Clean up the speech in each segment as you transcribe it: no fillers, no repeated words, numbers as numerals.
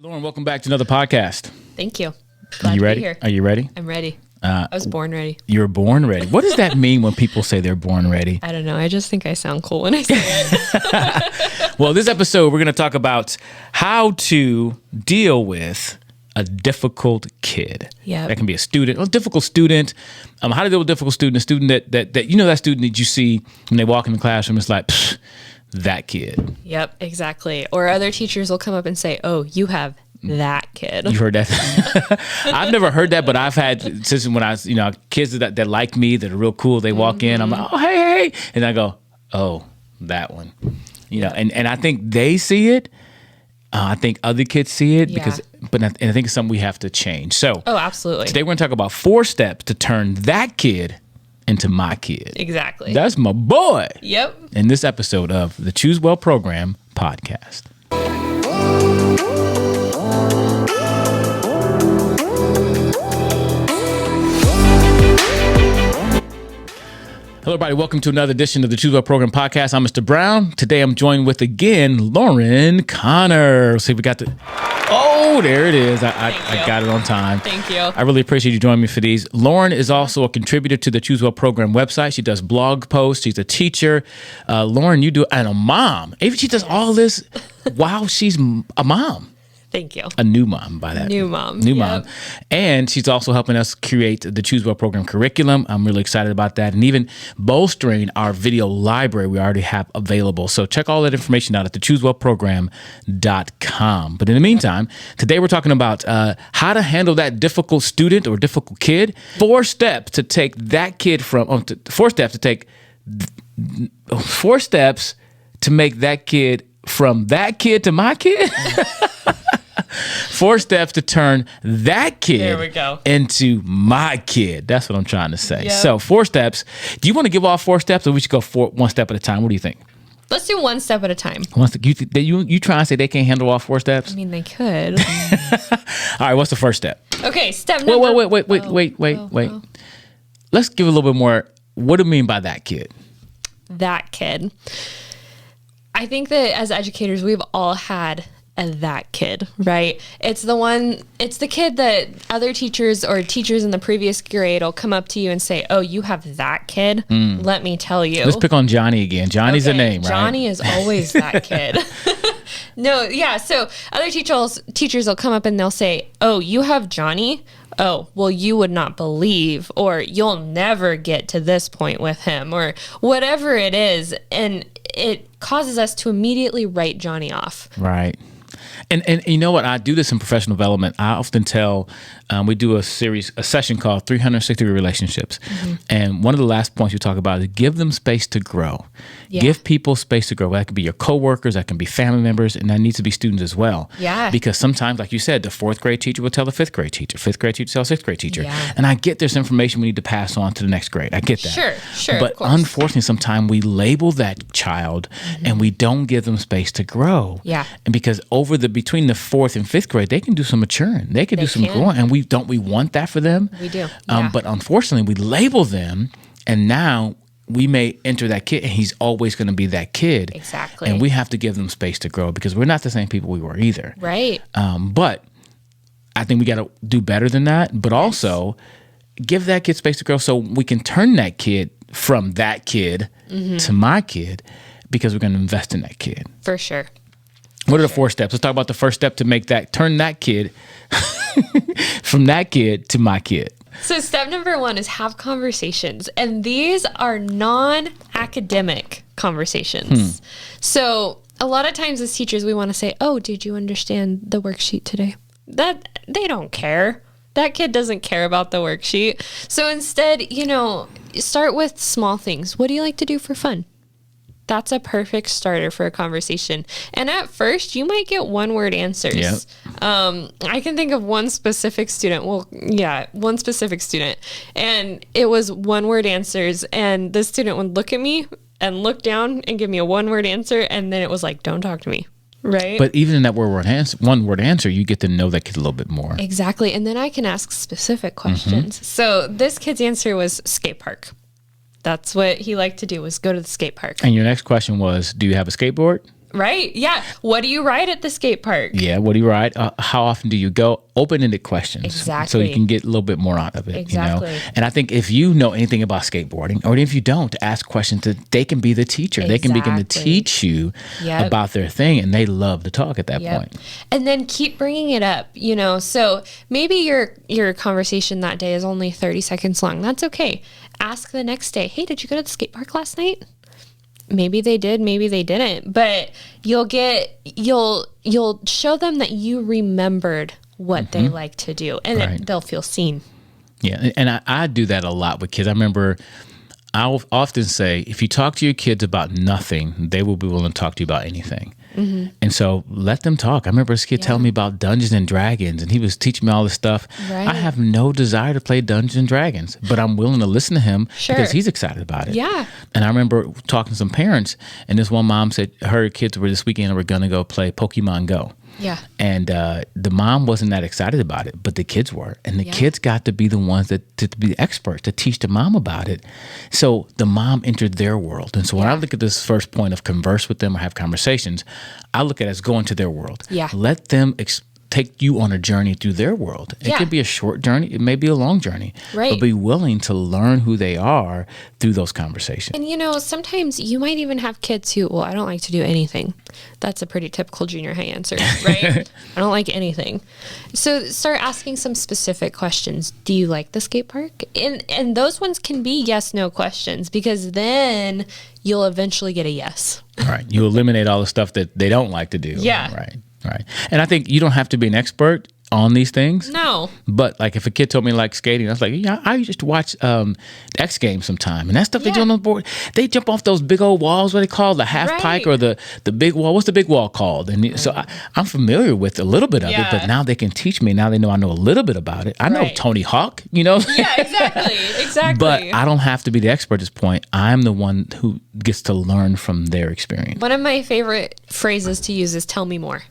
Lauren, welcome back to another podcast. Thank you. Are you ready? To be here. Are you ready? I'm ready. I was born ready. You're born ready. What does that mean when people say they're born ready? I don't know. I just think I sound cool when I say it. Well, this episode, we're going to talk about how to deal with a difficult kid. Yep. That can be a student, a difficult student. How to deal with a difficult student, a student that you know, that student that you see when they walk in the classroom, it's like, that kid. Yep, exactly. Or other teachers will come up and say, oh, you have that kid. You heard that? I've never heard that, but I've had since when I was, kids that like me, that are real cool. They walk in, I'm like, oh, hey. And I go, oh, that one. And I think they see it. I think other kids see it Yeah. and I think it's something we have to change. So Oh, absolutely. today we're going to talk about 4 steps to turn that kid into my kid. Exactly. That's my boy. Yep. In this episode of the Choose Well Program podcast. Hello, everybody. Welcome to another edition of the Choose Well Program podcast. I'm Mr. Brown. Today, I'm joined with, again, Lauren Connor. Let's see if we got the... Oh, there it is. I got it on time. Thank you. I really appreciate you joining me for these. Lauren is also a contributor to the Choose Well Program website. She does blog posts. She's a teacher. Lauren, you do... And a mom. Even she does all this while she's a mom. Thank you. A new mom by that. New mom. New Yep. mom. And she's also helping us create the Choose Well Program curriculum. I'm really excited about that. And even bolstering our video library we already have available. So check all that information out at thechoosewellprogram.com. But in the meantime, today we're talking about how to handle that difficult student or difficult kid. 4 steps to take that kid from, 4 steps to take, 4 steps to make that kid from that kid to my kid. 4 steps to turn that kid There we go. into my kid. That's what I'm trying to say. Yep. So 4 steps. Do you want to give all 4 steps, or we should go 1 step at a time? What do you think? Let's do 1 step at a time. You try and say they can't handle all 4 steps? I mean, they could. All right, what's the first step? Okay, step number... Wait. Let's give a little bit more. What do you mean by that kid? That kid. I think that as educators, we've all had that kid, right? It's the kid that other teachers or teachers in the previous grade will come up to you and say, oh, you have that kid? Let me tell you. Let's pick on Johnny again. Johnny's the name, right? Johnny is always that kid. No, yeah. So other teachers will come up and they'll say, oh, you have Johnny? Oh, well, you would not believe, or you'll never get to this point with him, or whatever it is. And it causes us to immediately write Johnny off. Right. And you know what? I do this in professional development. I often tell, we do a session called 360 Relationships. Mm-hmm. And one of the last points you talk about is give them space to grow. Yeah. Give people space to grow. That could be your coworkers, that can be family members, and that needs to be students as well. Yeah. Because sometimes, like you said, the 4th grade teacher will tell the 5th grade teacher, 5th grade teacher will tell 6th grade teacher. Yeah. And I get there's information we need to pass on to the next grade. I get that. Sure. But unfortunately, sometimes we label that child and we don't give them space to grow. Yeah. And because between the 4th and 5th grade, they can do some maturing. They can do some growing. And we want that for them. We do. Yeah. But unfortunately, we label them, and now we may enter that kid, and he's always going to be that kid. Exactly. And we have to give them space to grow because we're not the same people we were either. Right. But I think we got to do better than that, but also give that kid space to grow so we can turn that kid from that kid to my kid, because we're going to invest in that kid. For sure. What are the 4 steps? Let's talk about the first step to turn that kid from that kid to my kid. So step number 1 is have conversations. And these are non-academic conversations. So a lot of times as teachers, we want to say, oh, did you understand the worksheet today? That they don't care. That kid doesn't care about the worksheet. So instead, start with small things. What do you like to do for fun? That's a perfect starter for a conversation. And at first, you might get 1-word answers. Yep. I can think of one specific student. One specific student. And it was 1-word answers. And the student would look at me and look down and give me a 1-word answer. And then it was like, don't talk to me. Right. But even in that 1-word answer, you get to know that kid a little bit more. Exactly. And then I can ask specific questions. So this kid's answer was skate park. That's what he liked to do, was go to the skate park. And your next question was, do you have a skateboard? Right? Yeah. What do you ride at the skate park? Yeah, what do you ride? How often do you go? Open-ended questions. Exactly. So you can get a little bit more out of it. Exactly. You know? And I think if you know anything about skateboarding, or if you don't, ask questions that they can be the teacher. They can begin to teach you about their thing, and they love to talk at that point. And then keep bringing it up, you know. So maybe your conversation that day is only 30 seconds long. That's okay. Ask the next day, hey, did you go to the skate park last night? Maybe they did, maybe they didn't, but you'll show them that you remembered what they like to do, and they'll feel seen. Yeah, and I do that a lot with kids. I remember I'll often say, if you talk to your kids about nothing, they will be willing to talk to you about anything. And so let them talk. I remember this kid telling me about Dungeons and Dragons, and he was teaching me all this stuff. Right. I have no desire to play Dungeons and Dragons, but I'm willing to listen to him because he's excited about it. Yeah. And I remember talking to some parents, and this one mom said her kids were this weekend were going to go play Pokemon Go. Yeah. And the mom wasn't that excited about it, but the kids were. And the kids got to be the ones to be the experts, to teach the mom about it. So the mom entered their world. And so when I look at this first point of converse with them or have conversations, I look at it as going to their world. Yeah. Let them take you on a journey through their world. It could be a short journey. It may be a long journey. Right. But be willing to learn who they are through those conversations. And, you know, sometimes you might even have kids who, well, I don't like to do anything. That's a pretty typical junior high answer, right? I don't like anything. So start asking some specific questions. Do you like the skate park? And those ones can be yes, no questions, because then you'll eventually get a yes. All right. You eliminate all the stuff that they don't like to do. Yeah. Right. And I think you don't have to be an expert on these things. No. But like if a kid told me like skating, I was like, yeah, I used to watch X Games sometime. And that stuff they do on the board, they jump off those big old walls, what they call the half pike or the big wall. What's the big wall called? And so I'm familiar with a little bit of it, but now they can teach me. Now they know I know a little bit about it. I know Tony Hawk, you know? Yeah, exactly. But I don't have to be the expert at this point. I'm the one who gets to learn from their experience. One of my favorite phrases to use is tell me more.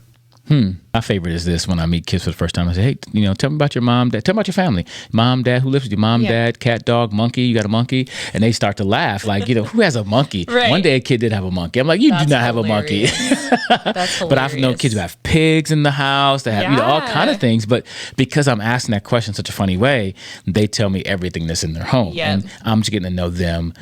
My favorite is this: when I meet kids for the first time, I say, hey, you know, tell me about your mom, dad, tell me about your family. Mom, dad, who lives with you? Mom, dad, cat, dog, monkey, you got a monkey? And they start to laugh like, you know, who has a monkey? One day a kid did have a monkey. I'm like, you do not have a monkey. That's hilarious. But I've known kids who have pigs in the house, they have, you know, all kind of things. But because I'm asking that question in such a funny way, they tell me everything that's in their home. And I'm just getting to know them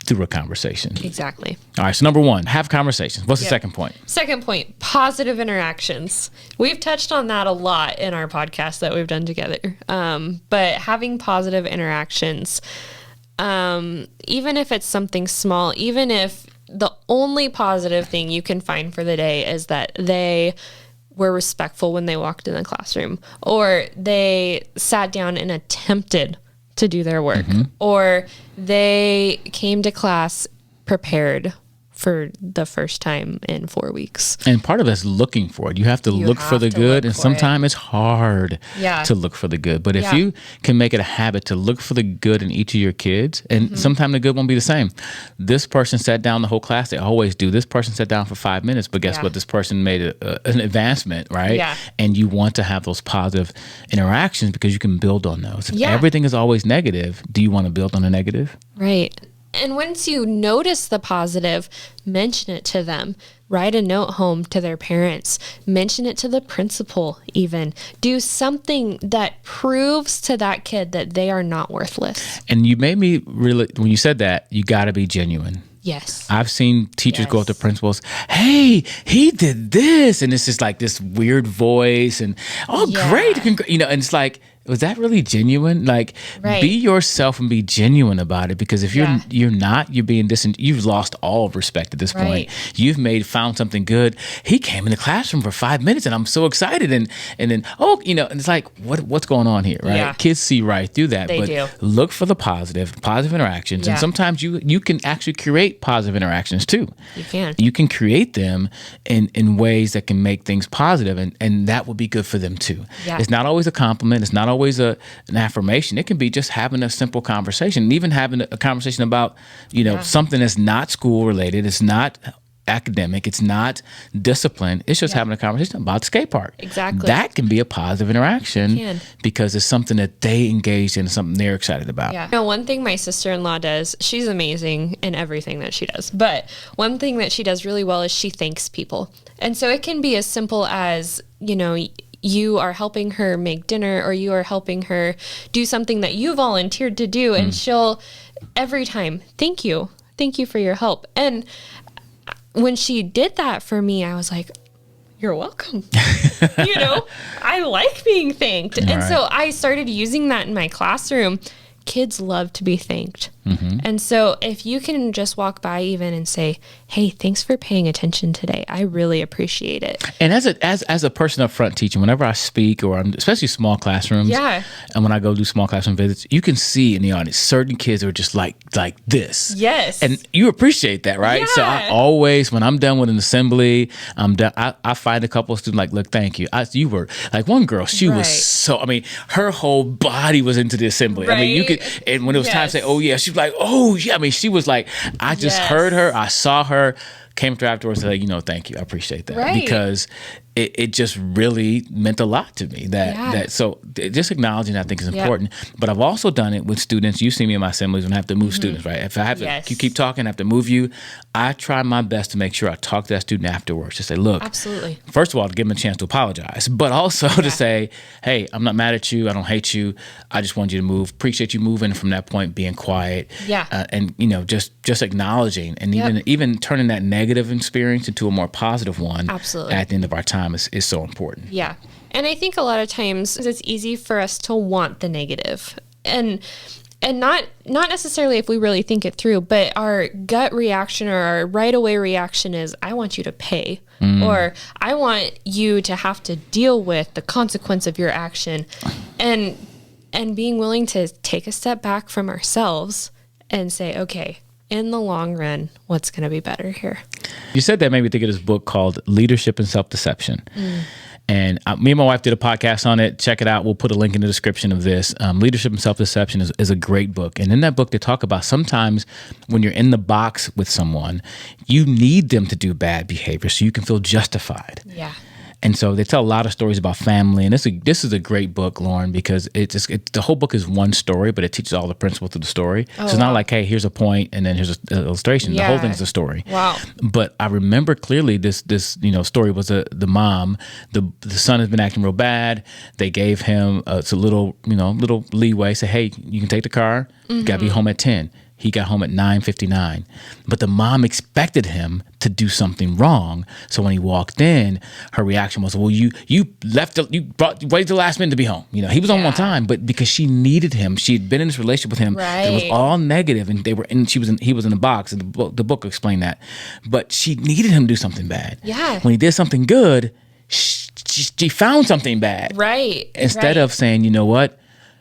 through a conversation. Exactly. All right, so number one, have conversations. What's the second point? Second point, positive interactions. We've touched on that a lot in our podcast that we've done together. But having positive interactions, even if it's something small, even if the only positive thing you can find for the day is that they were respectful when they walked in the classroom, or they sat down and attempted to do their work, or they came to class prepared for the first time in 4 weeks. And part of it is looking for it. You have to look for the good, and sometimes it's hard to look for the good. But if you can make it a habit to look for the good in each of your kids, and sometimes the good won't be the same. This person sat down the whole class. They always do. This person sat down for 5 minutes, but guess what? This person made an advancement, right? Yeah. And you want to have those positive interactions because you can build on those. If everything is always negative, do you want to build on a negative? Right. And once you notice the positive, mention it to them. Write a note home to their parents. Mention it to the principal even. Do something that proves to that kid that they are not worthless. And you made me really, when you said that, you got to be genuine. Yes. I've seen teachers go up to principals, hey, he did this. And it's just like this weird voice and, great. You know, and it's like, was that really genuine? Like, be yourself and be genuine about it. Because if you're not, you're being you've lost all respect at this point. You've found something good. He came in the classroom for 5 minutes, and I'm so excited. And then you know, and it's like, what's going on here, right? Yeah. Kids see right through that. They but do. Look for the positive interactions, and sometimes you can actually create positive interactions too. You can. You can create them in ways that can make things positive, and that will be good for them too. Yeah. It's not always a compliment. It's not always an affirmation. It can be just having a simple conversation, and even having a conversation about, you know, something that's not school related. It's not academic. It's not discipline. It's just having a conversation about the skate park. Exactly. That can be a positive interaction Can. because it's something that they engaged in, something they're excited about. Yeah. One thing my sister-in-law does, she's amazing in everything that she does. But one thing that she does really well is she thanks people. And so it can be as simple as, you are helping her make dinner, or you are helping her do something that you volunteered to do. And she'll every time, thank you for your help. And when she did that for me, I was like, you're welcome. I like being thanked. And so I started using that in my classroom. Kids love to be thanked. And so if you can just walk by even and say, hey, thanks for paying attention today. I really appreciate it. And as a person up front teaching, whenever I speak, or especially small classrooms, and when I go do small classroom visits, you can see in the audience certain kids are just like this. Yes. And you appreciate that, right? Yeah. So I always, when I'm done with an assembly, I'm done. I find a couple of students like, look, thank you. You were like one girl. She was so. Her whole body was into the assembly. Right. You could. And when it was time to say, oh yeah, she was like, oh yeah. She was like, I just heard her. I saw her. Came to her afterwards and said, thank you. I appreciate that. Right. Because it just really meant a lot to me. So just acknowledging that I think is important. But I've also done it with students. You see me in my assemblies when I have to move students, right? If I have to, you keep talking, I have to move you. I try my best to make sure I talk to that student afterwards to say, look, absolutely. First of all, to give them a chance to apologize, but also to say, hey, I'm not mad at you. I don't hate you. I just want you to move. Appreciate you moving from that point, being quiet. And just acknowledging, and even turning that negative experience into a more positive one. Absolutely. At the end of our time is so important. Yeah. And I think a lot of times it's easy for us to want the negative, and not necessarily if we really think it through, but our gut reaction or our right away reaction is, I want you to pay, or I want you to have to deal with the consequence of your action, and being willing to take a step back from ourselves and say, okay, in the long run, what's going to be better here? You said that made me think of this book called Leadership and Self-Deception. And me and my wife did a podcast on it. Check it out. We'll put a link in the description of this. Leadership and Self-Deception is a great book. And in that book, they talk about sometimes when you're in the box with someone, you need them to do bad behavior so you can feel justified. Yeah. And so they tell a lot of stories about family. And this is a great book, Lauren, because the whole book is one story, but it teaches all the principles of the story. So it's not like, hey, here's a point and then here's an illustration. The whole thing is a story. Wow. But I remember clearly this story was the mom. The son has been acting real bad. They gave him a little leeway. Say, hey, you can take the car. You got to be home at 10. He got home at 9:59, but the mom expected him to do something wrong. So when he walked in, her reaction was, "Well, you waited the last minute to be home. He was on one time, but because she needed him, she had been in this relationship with him. Right. It was all negative, and he was in the box. And the book explained that, but she needed him to do something bad. Yeah. When he did something good, she found something bad. Right. Instead of saying, you know what?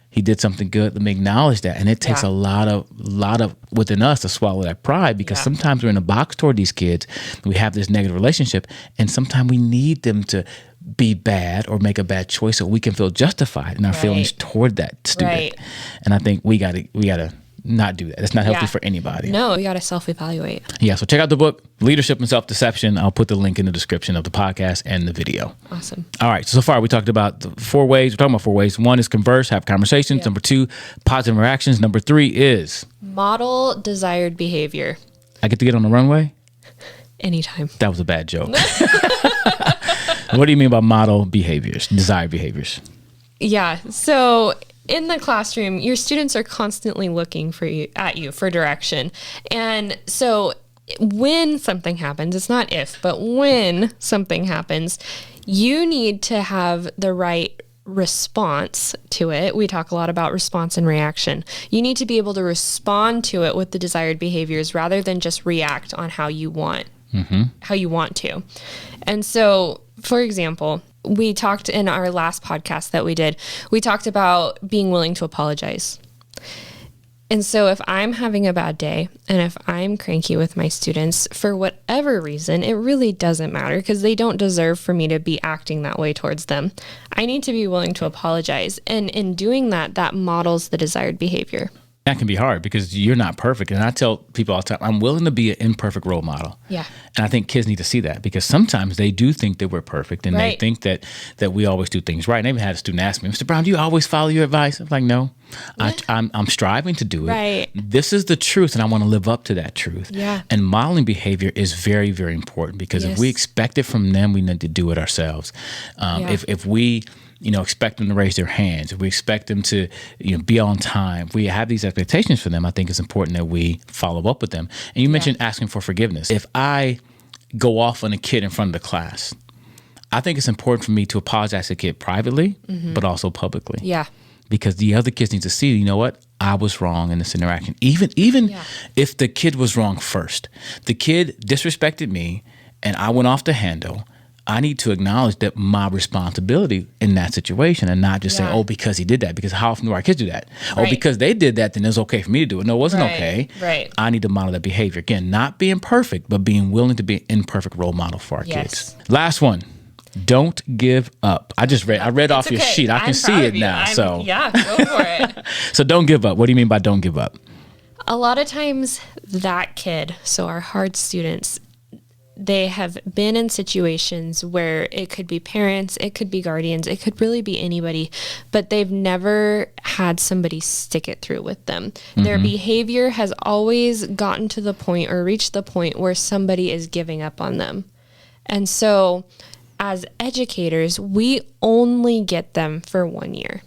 He did something good. Let me acknowledge that. And it takes a lot of within us to swallow that pride, because sometimes we're in a box toward these kids. We have this negative relationship, and sometimes we need them to be bad or make a bad choice so we can feel justified in our feelings toward that student. Right. And I think we gotta not do that. It's not healthy for anybody. No, we got to self-evaluate. Yeah, so check out the book, Leadership and Self-Deception. I'll put the link in the description of the podcast and the video. Awesome. All right, so far we talked about the 4 ways. We're talking about 4 ways. 1 is converse, have conversations. Number 2, positive interactions. Number 3 is? Model desired behavior. I get to get on the runway? Anytime. That was a bad joke. What do you mean by model behaviors, desired behaviors? Yeah, so in the classroom, your students are constantly looking at you for direction. And so when something happens, it's not if, but when something happens, you need to have the right response to it. We talk a lot about response and reaction. You need to be able to respond to it with the desired behaviors rather than just react on how you want to. And so, for example, we talked in our last podcast that we did, we talked about being willing to apologize. And so if I'm having a bad day and if I'm cranky with my students for whatever reason, it really doesn't matter because they don't deserve for me to be acting that way towards them. I need to be willing to apologize. And in doing that, that models the desired behavior. That can be hard because you're not perfect. And I tell people all the time, I'm willing to be an imperfect role model. Yeah. And I think kids need to see that because sometimes they do think that we're perfect and they Right. think that we always do things right. And I even had a student ask me, Mr. Brown, do you always follow your advice? I'm like, no, I'm striving to do it. Right. This is the truth and I want to live up to that truth. Yeah. And modeling behavior is very, very important because if we Yes. expect it from them, we need to do it ourselves. If we expect them to raise their hands, if we expect them to, be on time, if we have these expectations for them, I think it's important that we follow up with them. And you mentioned asking for forgiveness. If I go off on a kid in front of the class, I think it's important for me to apologize to the kid privately, but also publicly. Yeah. Because the other kids need to see, you know what? I was wrong in this interaction. Even if the kid was wrong first, the kid disrespected me and I went off the handle. I need to acknowledge that my responsibility in that situation and not just saying, oh, because he did that. Because how often do our kids do that? Right. Oh, because they did that, then it's okay for me to do it. No, it wasn't Right. okay. Right. I need to model that behavior. Again, not being perfect, but being willing to be an imperfect role model for our Yes. kids. Last one. Don't give up. I read off your Okay. sheet. I can I'm see proud it of you. now. So Yeah, go for it. So don't give up. What do you mean by don't give up? A lot of times that kid, so our hard students, they have been in situations where it could be parents, it could be guardians, it could really be anybody, but they've never had somebody stick it through with them. Their behavior has always gotten to the point or reached the point where somebody is giving up on them. And so as educators, we only get them for 1 year.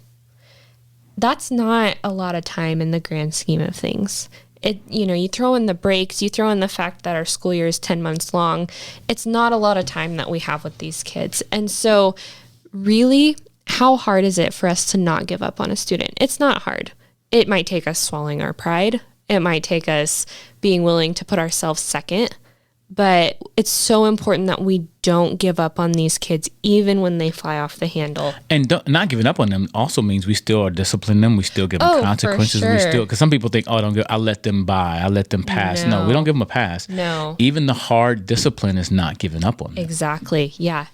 That's not a lot of time in the grand scheme of things. You throw in the breaks, you throw in the fact that our school year is 10 months long. It's not a lot of time that we have with these kids. And so really, how hard is it for us to not give up on a student? It's not hard. It might take us swallowing our pride. It might take us being willing to put ourselves second. But it's so important that we don't give up on these kids, even when they fly off the handle. And not giving up on them also means we still are disciplining them. We still give them Oh, for consequences. sure. Because some people think, I let them by. I let them pass. No, we don't give them a pass. No. Even the hard discipline is not giving up on them. Exactly. Yeah.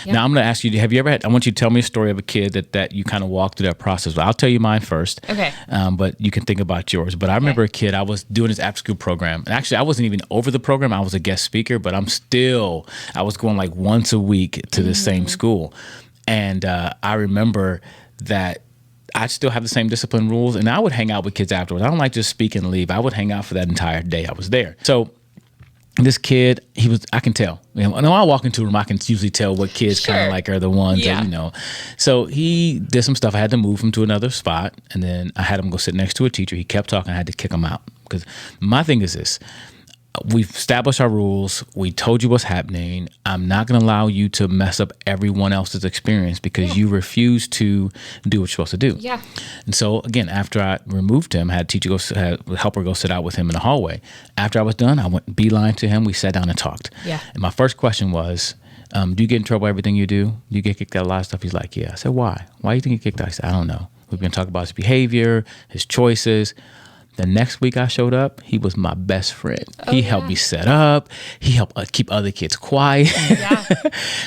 Now I'm going to ask you, have you ever I want you to tell me a story of a kid that you kind of walked through that process. I'll tell you mine first. Okay. But you can think about yours. But I remember a kid, I was doing his after school program. And actually, I wasn't even over the program. I was a guest speaker, but I was going like once a week to the same school. And I remember that I still have the same discipline rules. And I would hang out with kids afterwards. I don't like just speak and leave. I would hang out for that entire day I was there. So this kid, I can tell. When I walk into a room, I can usually tell what kids kind of like are the ones that, So he did some stuff. I had to move him to another spot, and then I had him go sit next to a teacher. He kept talking. I had to kick him out because my thing is this. We've established our rules. We told you what's happening. I'm not going to allow you to mess up everyone else's experience because you refuse to do what you're supposed to do. Yeah. And so, again, after I removed him, I had a teacher helper go sit out with him in the hallway. After I was done, I went beeline to him. We sat down and talked. Yeah. And my first question was, do you get in trouble everything you do? You get kicked out of a lot of stuff? He's like, yeah. I said, why? Why do you think you kicked out? I said, I don't know. We're going to talk about his behavior, his choices. The next week I showed up, he was my best friend. He helped me set up. He helped keep other kids quiet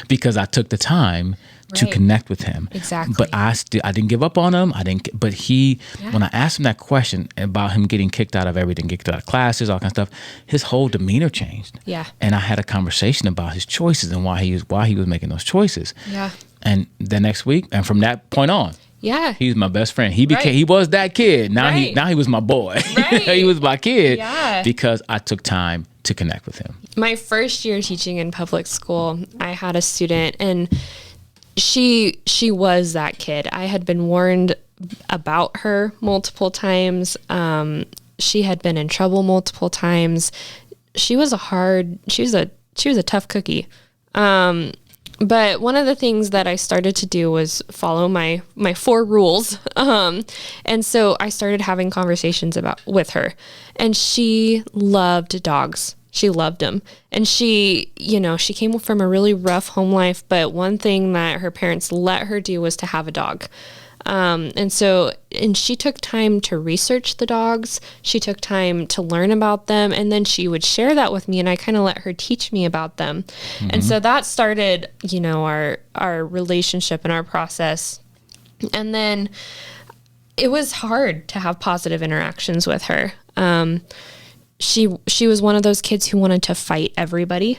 because I took the time to connect with him. Exactly. But I didn't give up on him. But when I asked him that question about him getting kicked out of everything, kicked out of classes, all kinds of stuff, his whole demeanor changed. Yeah. And I had a conversation about his choices and why he was making those choices. Yeah. And the next week, and from that point on, Yeah. he was my best friend. He was that kid. Now he was my boy. Right. He was my kid because I took time to connect with him. My first year teaching in public school, I had a student and she was that kid. I had been warned about her multiple times. She had been in trouble multiple times. She was a tough cookie. But one of the things that I started to do was follow my 4 rules. And so I started having conversations with her, and she loved dogs. She loved them. And she came from a really rough home life, but one thing that her parents let her do was to have a dog. And she took time to research the dogs. She took time to learn about them, and then she would share that with me, and I kind of let her teach me about them. Mm-hmm. And so that started, our relationship and our process. And then it was hard to have positive interactions with her. She was one of those kids who wanted to fight everybody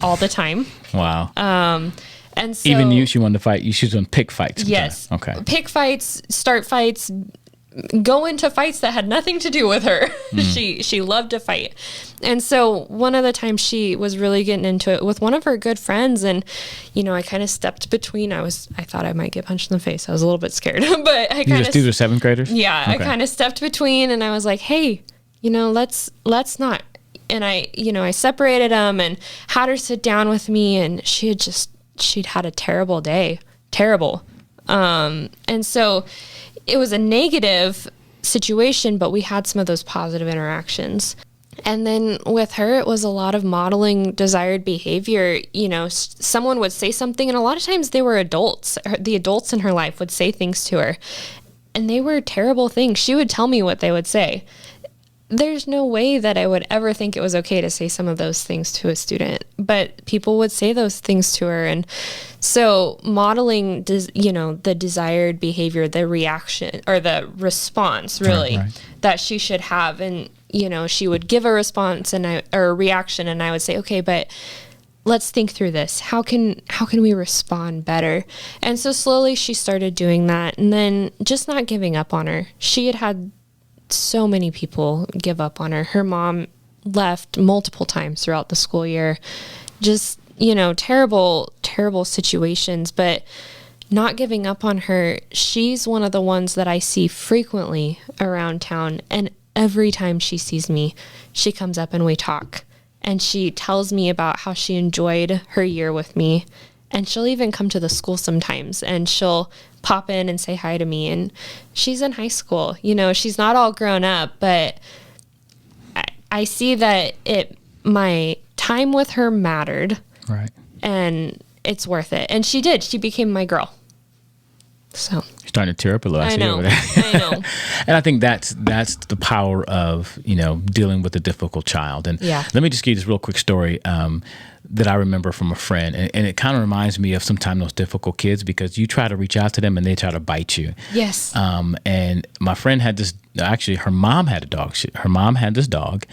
all the time. Wow. And so, Even you, she wanted to fight you. She was going to pick fights. Yes. Okay. Pick fights, start fights, go into fights that had nothing to do with her. She loved to fight. And so one of the times she was really getting into it with one of her good friends, and I kind of stepped between. I thought I might get punched in the face. I was a little bit scared, but I kind of these are seventh graders? Yeah, okay. I kind of stepped between, and I was like, "Hey, let's not." And I separated them and had her sit down with me, and she'd had a terrible day. Terrible. And so it was a negative situation, but we had some of those positive interactions. And then with her, it was a lot of modeling desired behavior. Someone would say something, and a lot of times they were adults. The adults in her life would say things to her, and they were terrible things. She would tell me what they would say. There's no way that I would ever think it was okay to say some of those things to a student, but people would say those things to her. And so modeling, the desired behavior, the reaction or the response really right. that she should have. And, she would give a response or a reaction, and I would say, okay, but let's think through this. How can we respond better? And so slowly she started doing that, and then just not giving up on her. She had so many people give up on her. Her mom left multiple times throughout the school year. Just, terrible, terrible situations, but not giving up on her. She's one of the ones that I see frequently around town. And every time she sees me, she comes up and we talk. And she tells me about how she enjoyed her year with me. And she'll even come to the school sometimes, and she'll pop in and say hi to me. And she's in high school. She's not all grown up, but I see that my time with her mattered. Right. And it's worth it. And she did. She became my girl. So you're starting to tear up a little. I know. I know. And I think that's the power of, dealing with a difficult child. And let me just give you this real quick story that I remember from a friend. And it kind of reminds me of sometimes those difficult kids, because you try to reach out to them and they try to bite you. Yes. And my friend had this, actually her mom had a dog. Her mom had this dog,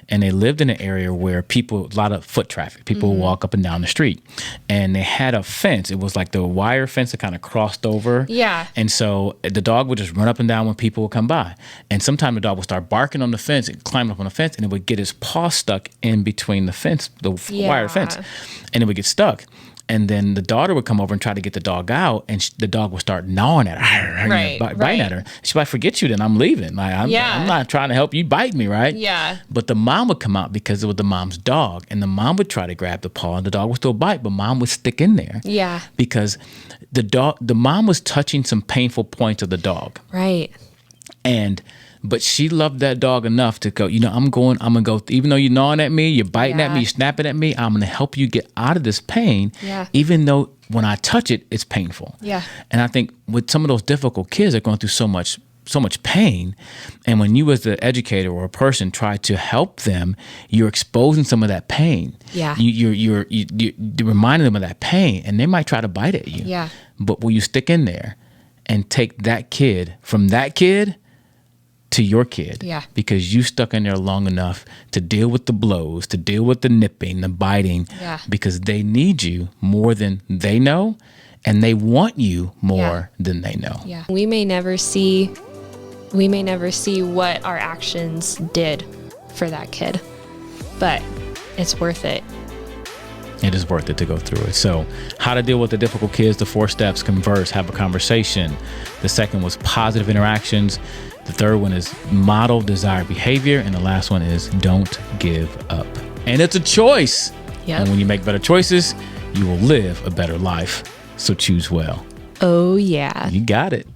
and they lived in an area where a lot of foot traffic, people would walk up and down the street, and they had a fence. It was like the wire fence that kind of crossed over. Yeah. And so the dog would just run up and down when people would come by. And sometimes the dog would start barking on the fence and climb up on the fence, and it would get his paw stuck in between the fence, the wire fence, and it would get stuck. And then the daughter would come over and try to get the dog out, and the dog would start gnawing at her, biting at her. She's like, "Forget you, then I'm leaving. Like, I'm not trying to help you bite me, right?" Yeah. But the mom would come out because it was the mom's dog, and the mom would try to grab the paw, and the dog would still bite, but mom would stick in there. Yeah. Because the mom was touching some painful points of the dog. Right. But she loved that dog enough to go, I'm going to go, even though you're gnawing at me, you're biting at me, you're snapping at me, I'm going to help you get out of this pain, even though when I touch it, it's painful. Yeah. And I think with some of those difficult kids, they're going through so much pain. And when you as the educator or a person try to help them, you're exposing some of that pain. Yeah. You're reminding them of that pain, and they might try to bite at you. Yeah. But will you stick in there and take that kid from that kid to your kid? Yeah. Because you stuck in there long enough to deal with the blows, to deal with the nipping, the biting, because they need you more than they know, and they want you more than they know. Yeah. We may never see what our actions did for that kid, but it's worth it. It is worth it to go through it. So, how to deal with the difficult kids, the 4 steps: converse, have a conversation. The second was positive interactions. The third one is model desired behavior. And the last one is don't give up. And it's a choice. Yep. And when you make better choices, you will live a better life. So choose well. Oh, yeah. You got it.